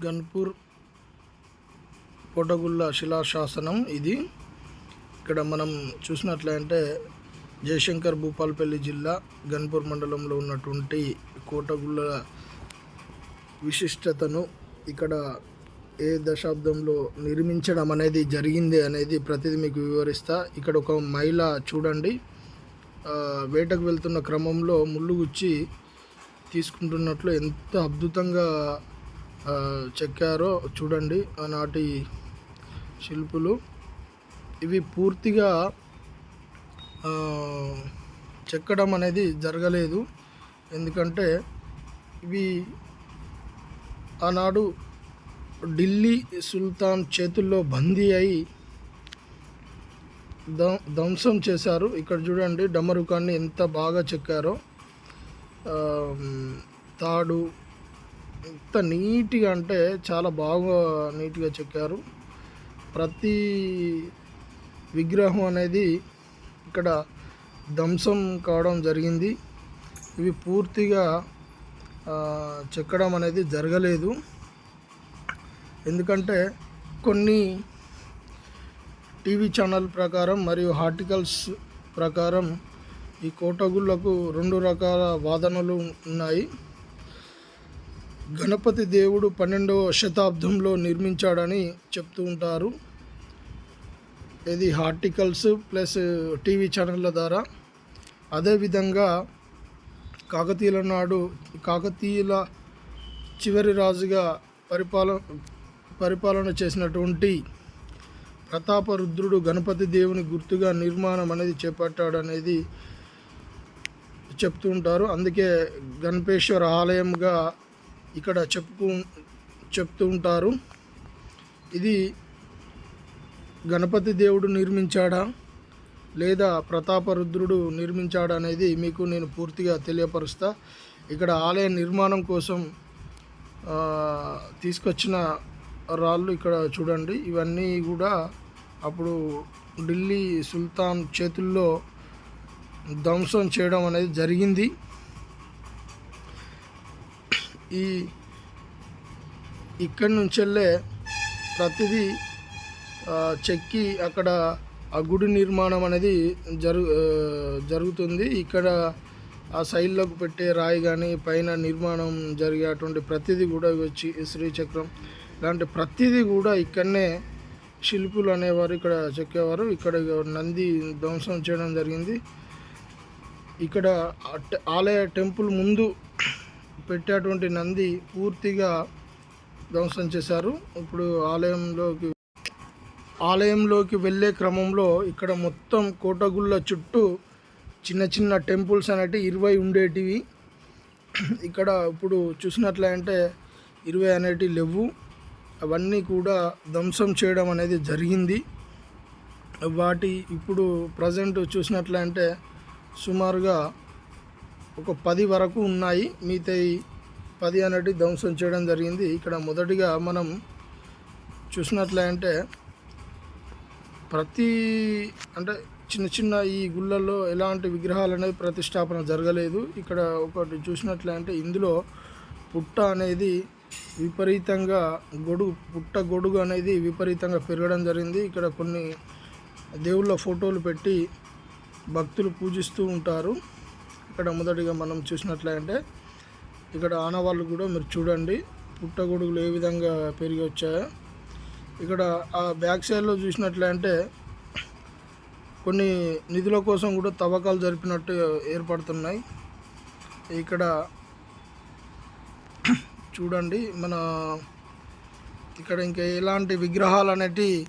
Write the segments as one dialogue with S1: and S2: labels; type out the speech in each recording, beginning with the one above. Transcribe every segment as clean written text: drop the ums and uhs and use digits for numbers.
S1: గన్పూర్ కోటగుళ్ళ శిలాశాసనం ఇది. ఇక్కడ మనం చూసినట్లయితే జయశంకర్ భూపాలపల్లి జిల్లా గన్పూర్ మండలంలో ఉన్నటువంటి కోటగుళ్ళ విశిష్టతను, ఇక్కడ ఏ దశాబ్దంలో నిర్మించడం అనేది జరిగింది అనేది ప్రతిదీ మీకు వివరిస్తా. ఇక్కడ ఒక మహిళ చూడండి, వేటకు వెళ్తున్న క్రమంలో ముళ్ళు గుచ్చి తీసుకుంటున్నట్లు ఎంత అద్భుతంగా చెక్కారో చూడండి. ఆనాటి శిల్పులు ఇవి పూర్తిగా చెక్కడం అనేది జరగలేదు. ఎందుకంటే ఇవి ఆనాడు ఢిల్లీ సుల్తాన్ చేతుల్లో బందీ అయి ధ్వంసం చేశారు. ఇక్కడ చూడండి డమరుకాన్ని ఎంత బాగా చెక్కారో, తాడు ఎంత నీట్గా అంటే చాలా బాగా నీట్గా చెక్కారు. ప్రతి విగ్రహం అనేది ఇక్కడ ధ్వంసం కావడం జరిగింది. ఇవి పూర్తిగా చెక్కడం అనేది జరగలేదు. ఎందుకంటే కొన్ని టీవీ ఛానల్ ప్రకారం మరియు ఆర్టికల్స్ ప్రకారం ఈ కోటగుళ్ళకు 2 రకాల వాదనలు ఉన్నాయి. గణపతి దేవుడు 12వ శతాబ్దంలో నిర్మించాడని చెప్తూ ఉంటారు. ఇది ఆర్టికల్స్ ప్లస్ టీవీ ఛానళ్ళ ద్వారా. అదేవిధంగా కాకతీయుల చివరి రాజుగా పరిపాలన చేసినటువంటి ప్రతాపరుద్రుడు గణపతి దేవుని గుర్తుగా నిర్మాణం అనేది చేపట్టాడనేది చెప్తూ ఉంటారు. అందుకే గణపేశ్వర ఆలయంగా ఇక్కడ చెప్తూ ఉంటారు. ఇది గణపతి దేవుడు నిర్మించాడా లేదా ప్రతాపరుద్రుడు నిర్మించాడా అనేది మీకు నేను పూర్తిగా తెలియపరుస్తా. ఇక్కడ ఆలయ నిర్మాణం కోసం తీసుకొచ్చిన రాళ్ళు ఇక్కడ చూడండి. ఇవన్నీ కూడా అప్పుడు ఢిల్లీ సుల్తాన్ చేతుల్లో ధ్వంసం చేయడం అనేది జరిగింది. ఇక్కడి నుంచెల్లే ప్రతిదీ చెక్కి అక్కడ ఆ గుడి నిర్మాణం అనేది జరుగుతుంది. ఇక్కడ ఆ సైడ్లోకి పెట్టే రాయి కానీ పైన నిర్మాణం జరిగేటువంటి ప్రతిదీ కూడా వచ్చి శ్రీచక్రం ఇలాంటి ప్రతిదీ కూడా ఇక్కడనే శిల్పులు అనేవారు ఇక్కడ చెక్కేవారు. ఇక్కడ నంది ధ్వంసం చేయడం జరిగింది. ఇక్కడ ఆలయ టెంపుల్ ముందు పెట్టేటువంటి నంది పూర్తిగా ధ్వంసం చేశారు. ఇప్పుడు ఆలయంలోకి వెళ్ళే క్రమంలో ఇక్కడ మొత్తం కోటగుళ్ళ చుట్టూ చిన్న చిన్న టెంపుల్స్ అనేటివి 20 ఉండేటివి. ఇక్కడ ఇప్పుడు చూసినట్లయితే 20 అనేటివి లేవు. అవన్నీ కూడా ధ్వంసం చేయడం అనేది జరిగింది. వాటి ఇప్పుడు ప్రజెంట్ చూసినట్లయితే సుమారుగా ఒక 10 వరకు ఉన్నాయి. మిగతా 10 అనేటివి ధ్వంసం చేయడం జరిగింది. ఇక్కడ మొదటిగా మనం చూసినట్లయితే అంటే చిన్న చిన్న ఈ గుళ్ళల్లో ఎలాంటి విగ్రహాలు అనేవి ప్రతిష్టాపన జరగలేదు. ఇక్కడ ఒకటి చూసినట్లయితే ఇందులో పుట్ట అనేది విపరీతంగా గొడుగు అనేది విపరీతంగా పెరగడం జరిగింది. ఇక్కడ కొన్ని దేవుళ్ళ ఫోటోలు పెట్టి భక్తులు పూజిస్తూ ఉంటారు. ఇక్కడ మొదటిగా మనం చూసినట్లయితే ఇక్కడ ఆనవాళ్ళు కూడా మీరు చూడండి, పుట్టగొడుగులు ఏ విధంగా పెరిగి వచ్చాయో. ఇక్కడ ఆ బ్యాక్ సైడ్లో చూసినట్లయితే కొన్ని నిధుల కోసం కూడా తవ్వకాలు జరిపినట్టు ఏర్పడుతున్నాయి. ఇక్కడ చూడండి ఇక్కడ ఇంకా ఎలాంటి విగ్రహాలు అనేటివి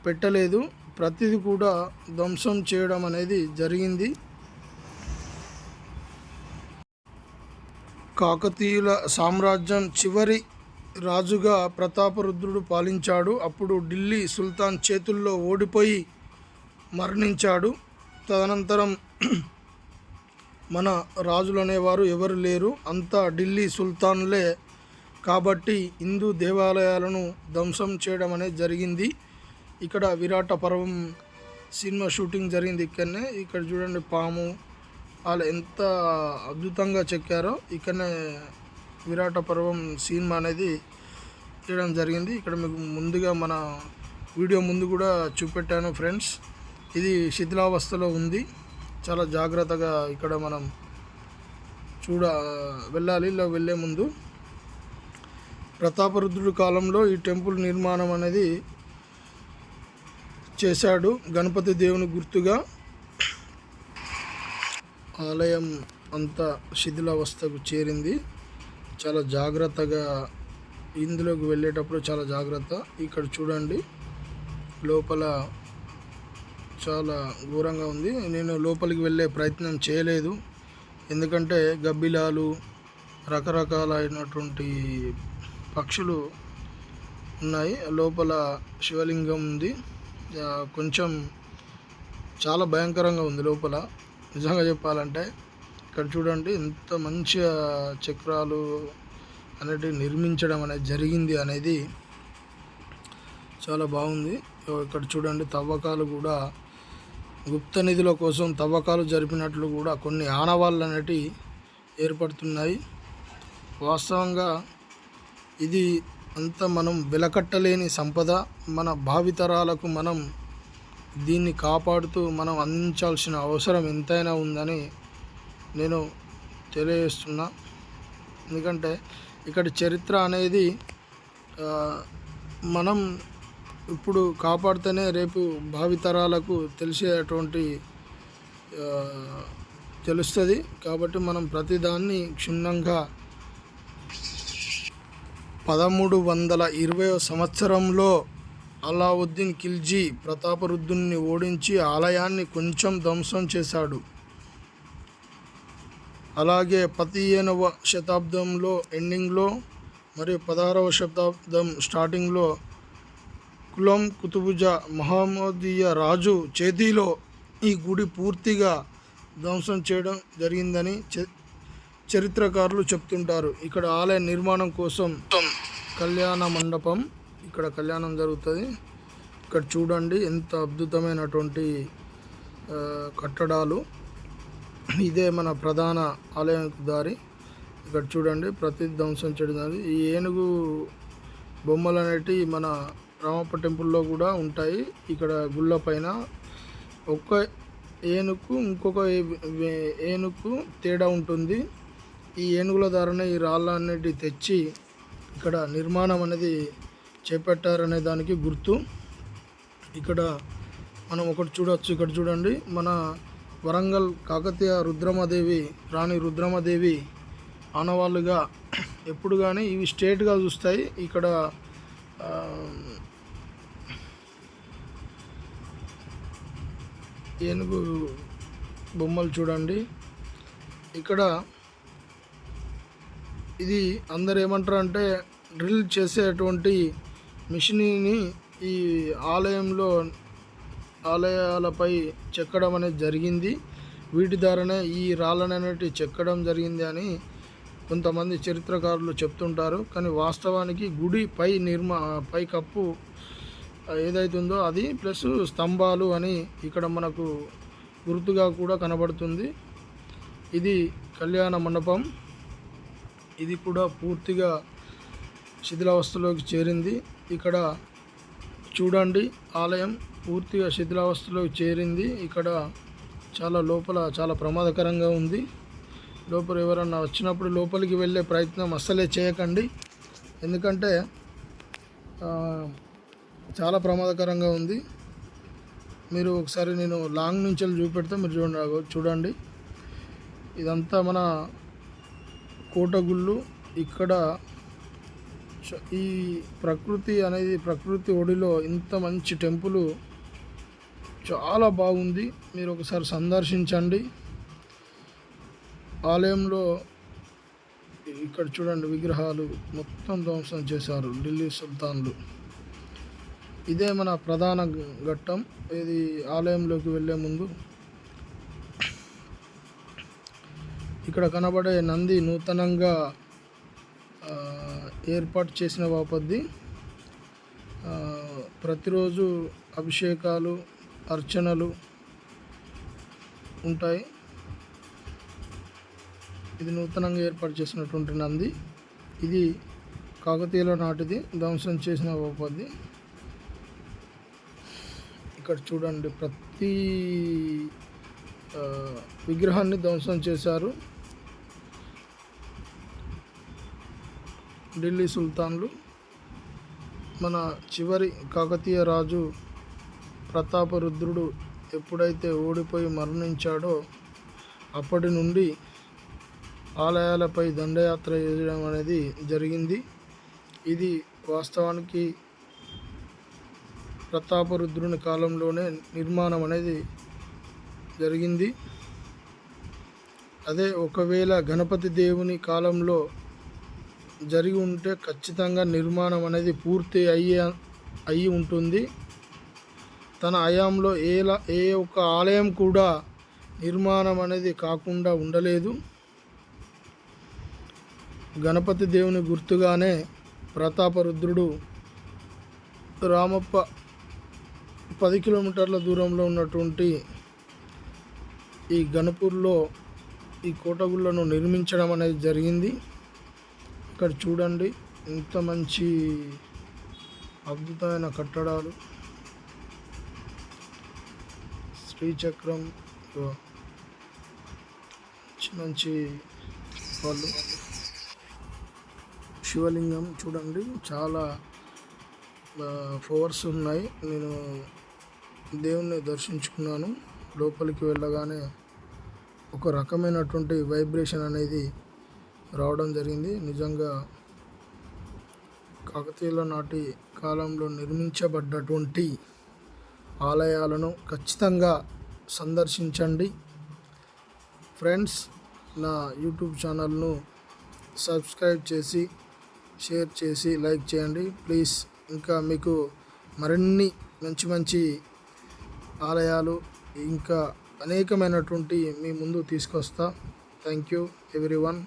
S1: పెట్టలేదు. ప్రతిదీ కూడా ధ్వంసం చేయడం అనేది జరిగింది. కాకతీయుల సామ్రాజ్యం చివరి రాజుగా ప్రతాపరుద్రుడు పాలించాడు. అప్పుడు ఢిల్లీ సుల్తాన్ చేతుల్లో ఓడిపోయి మరణించాడు. తదనంతరం మన రాజులు అనేవారు ఎవరు లేరు, అంతా ఢిల్లీ సుల్తాన్లే. కాబట్టి హిందూ దేవాలయాలను ధ్వంసం చేయడం అనేది జరిగింది. ఇక్కడ విరాట పర్వం సినిమా షూటింగ్ జరిగింది ఇక్కడనే. ఇక్కడ చూడండి పాము వాళ్ళు ఎంత అద్భుతంగా చెక్కారో. ఇక్కడనే విరాట పర్వం సినిమా అనేది చేయడం జరిగింది. ఇక్కడ మీకు ముందుగా మన వీడియో ముందు కూడా చూపెట్టాను ఫ్రెండ్స్. ఇది శిథిలావస్థలో ఉంది. చాలా జాగ్రత్తగా ఇక్కడ మనం వెళ్ళాలి. ఇలా వెళ్ళే ముందు ప్రతాపరుద్రుడి కాలంలో ఈ టెంపుల్ నిర్మాణం అనేది చేశాడు. గణపతి దేవుని గుర్తుగా ఆలయం అంతా శిథిలావస్థకు చేరింది. చాలా జాగ్రత్తగా ఇందులోకి వెళ్ళేటప్పుడు చాలా జాగ్రత్త. ఇక్కడ చూడండి లోపల చాలా ఘోరంగా ఉంది. నేను లోపలికి వెళ్ళే ప్రయత్నం చేయలేదు, ఎందుకంటే గబ్బిలాలు రకరకాలైనటువంటి పక్షులు ఉన్నాయి. లోపల శివలింగం ఉంది. కొంచెం చాలా భయంకరంగా ఉంది లోపల నిజంగా చెప్పాలంటే. ఇక్కడ చూడండి ఎంత మంచిగా చక్రాలు అనేటివి నిర్మించడం అనేది జరిగింది అనేది చాలా బాగుంది. ఇక్కడ చూడండి తవ్వకాలు కూడా, గుప్త నిధుల కోసం తవ్వకాలు జరిపినట్లు కూడా కొన్ని ఆనవాళ్ళు అనేటివి ఏర్పడుతున్నాయి. వాస్తవంగా ఇది అంత మనం వెలకట్టలేని సంపద. మన భావితరాలకు మనం దీన్ని కాపాడుతూ మనం అందించాల్సిన అవసరం ఎంతైనా ఉందని నేను తెలియజేస్తున్నా. ఎందుకంటే ఇక్కడ చరిత్ర అనేది మనం ఇప్పుడు కాపాడితేనే రేపు భావితరాలకు తెలిసేటువంటి తెలుస్తుంది. కాబట్టి మనం ప్రతిదాన్ని క్షుణ్ణంగా 1320వ సంవత్సరంలో అలావుద్దీన్ ఖిల్జీ ప్రతాపరుద్రుని ఓడించి ఆలయాన్ని కొంచెం ధ్వంసం చేశాడు. అలాగే 15వ శతాబ్దంలో ఎండింగ్లో మరియు 16వ శతాబ్దం స్టార్టింగ్లో కులం కుతుబుజా మహమ్మదీయ రాజు చేతిలో ఈ గుడి పూర్తిగా ధ్వంసం చేయడం జరిగిందని చరిత్రకారులు చెప్తుంటారు. ఇక్కడ ఆలయ నిర్మాణం కోసం కళ్యాణ మండపం, ఇక్కడ కళ్యాణం జరుగుతుంది. ఇక్కడ చూడండి ఎంత అద్భుతమైనటువంటి కట్టడాలు. ఇదే మన ప్రధాన ఆలయానికి దారి. ఇక్కడ చూడండి ప్రతి ధ్వంసం చేయడం. ఈ ఏనుగు బొమ్మలు అనేటివి మన రామప్ప టెంపుల్లో కూడా ఉంటాయి. ఇక్కడ గుళ్ళ పైన ఒక్క ఏనుగు ఇంకొక ఏనుగు తేడా ఉంటుంది. ఈ ఏనుగుల ద్వారానే ఈ రాళ్ళ అనేటివి తెచ్చి ఇక్కడ నిర్మాణం అనేది చేపట్టారనే దానికి గుర్తు. ఇక్కడ మనం ఒకటి చూడవచ్చు. ఇక్కడ చూడండి మన వరంగల్ కాకతీయ రుద్రమదేవి, రాణి రుద్రమదేవి ఆనవాళ్ళుగా ఎప్పుడు కానీ ఇవి స్ట్రేట్గా చూస్తాయి. ఇక్కడ ఏనుగు బొమ్మలు చూడండి. ఇక్కడ ఇది అందరు ఏమంటారు అంటే డ్రిల్ చేసేటువంటి మిషనీని ఈ ఆలయాలపై చెక్కడం అనేది జరిగింది. వీటి ద్వారానే ఈ రాళ్ళని అనేటివి చెక్కడం జరిగింది అని కొంతమంది చరిత్రకారులు చెప్తుంటారు. కానీ వాస్తవానికి గుడి పై కప్పు ఏదైతుందో అది ప్లస్ స్తంభాలు అని ఇక్కడ మనకు గుర్తుగా కూడా కనబడుతుంది. ఇది కళ్యాణ మండపం. ఇది కూడా పూర్తిగా శిథిలావస్థలోకి చేరింది. ఇక్కడ చూడండి ఆలయం పూర్తిగా శిథిలావస్థలోకి చేరింది. ఇక్కడ లోపల చాలా ప్రమాదకరంగా ఉంది. లోపల ఎవరన్నా వచ్చినప్పుడు లోపలికి వెళ్ళే ప్రయత్నం అస్సలే చేయకండి, ఎందుకంటే చాలా ప్రమాదకరంగా ఉంది. మీరు ఒకసారి నేను లాంగ్ నుంచి చూపెడితే మీరు చూడండి ఇదంతా మన కోటగుళ్ళు. ఇక్కడ ఈ ప్రకృతి ఒడిలో ఇంత మంచి టెంపుల్ చాలా బాగుంది. మీరు ఒకసారి సందర్శించండి. ఆలయంలో ఇక్కడ చూడండి విగ్రహాలు మొత్తం ధ్వంసం చేశారు ఢిల్లీ సుల్తాన్లు. ఇదే మన ప్రధాన ఘట్టం. ఇది ఆలయంలోకి వెళ్ళే ముందు ఇక్కడ కనబడే నంది నూతనంగా ఏర్పాటు చేసిన బాపద్ది. ప్రతిరోజు అభిషేకాలు అర్చనలు ఉంటాయి. ఇది నూతనంగా ఏర్పాటు చేసినటువంటి నంది. ఇది కాకతీయుల నాటిది, ధ్వంసం చేసిన బాపద్ది. ఇక్కడ చూడండి ప్రతి విగ్రహాన్ని ధ్వంసం చేశారు ఢిల్లీ సుల్తాన్లు. మన చివరి కాకతీయ రాజు ప్రతాపరుద్రుడు ఎప్పుడైతే ఓడిపోయి మరణించాడో అప్పటి నుండి ఆలయాలపై దండయాత్ర చేయడం అనేది జరిగింది. ఇది వాస్తవానికి ప్రతాపరుద్రుని కాలంలోనే నిర్మాణం అనేది జరిగింది. అదే ఒకవేళ గణపతి దేవుని కాలంలో జరిగి ఉంటే ఖచ్చితంగా నిర్మాణం అనేది పూర్తి అయ్యి ఉంటుంది. తన హయాంలో ఏ ఒక్క ఆలయం కూడా నిర్మాణం అనేది కాకుండా ఉండలేదు. గణపతి దేవుని గుర్తుగానే ప్రతాపరుద్రుడు రామప్ప 10 కిలోమీటర్ల దూరంలో ఉన్నటువంటి ఈ గణపూర్లో ఈ కోటగుళ్ళను నిర్మించడం అనేది జరిగింది. ఇక్కడ చూడండి ఎంత మంచి అద్భుతమైన కట్టడాలు, శ్రీచక్రం, మంచి వాళ్ళు, శివలింగం చూడండి చాలా ఫ్లవర్స్ ఉన్నాయి. నేను దేవుణ్ణి దర్శించుకున్నాను. లోపలికి వెళ్ళగానే ఒక రకమైనటువంటి వైబ్రేషన్ అనేది రావడం జరిగింది. నిజంగా కాకతీయుల నాటి కాలంలో నిర్మించబడ్డటువంటి ఆలయాలను ఖచ్చితంగా సందర్శించండి. ఫ్రెండ్స్, నా యూట్యూబ్ ఛానల్ను సబ్స్క్రైబ్ చేసి షేర్ చేసి లైక్ చేయండి ప్లీజ్. ఇంకా మీకు మరిన్ని మంచి మంచి ఆలయాలు ఇంకా అనేకమైనటువంటి మీ ముందు తీసుకొస్తా. Thank you everyone.